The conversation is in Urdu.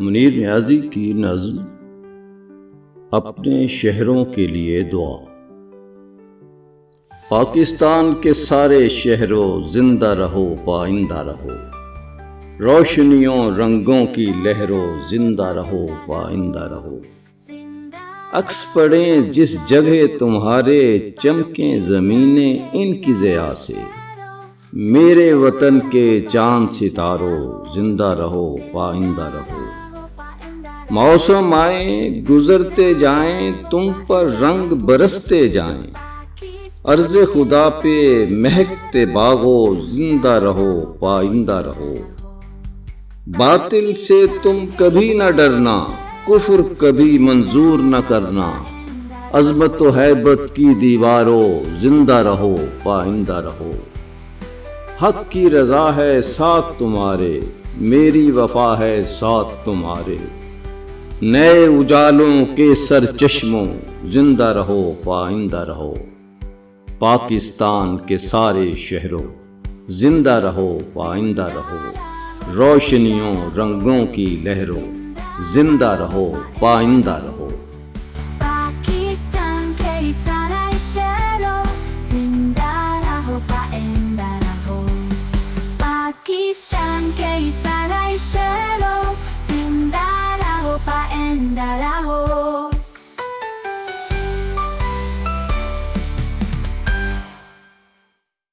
منیر نیازی کی نظم اپنے شہروں کے لیے دعا۔ پاکستان کے سارے شہروں زندہ رہو پائندہ رہو، روشنیوں رنگوں کی لہروں زندہ رہو پائندہ رہو۔ عکس پڑیں جس جگہ تمہارے چمکیں زمینیں ان کی ضیاء سے، میرے وطن کے چاند ستاروں زندہ رہو پائندہ رہو۔ موسم آئیں گزرتے جائیں تم پر رنگ برستے جائیں، عرض خدا پہ مہکتے باغوں زندہ رہو پائندہ رہو۔ باطل سے تم کبھی نہ ڈرنا، کفر کبھی منظور نہ کرنا، عظمت و ہیبت کی دیواروں زندہ رہو پائندہ رہو۔ حق کی رضا ہے ساتھ تمہارے، میری وفا ہے ساتھ تمہارے، نئے اجالوں کے سر چشموں زندہ رہو پائندہ رہو۔ پاکستان کے سارے شہروں زندہ رہو پائندہ رہو، روشنیوں رنگوں کی لہروں زندہ رہو پائندہ رہو۔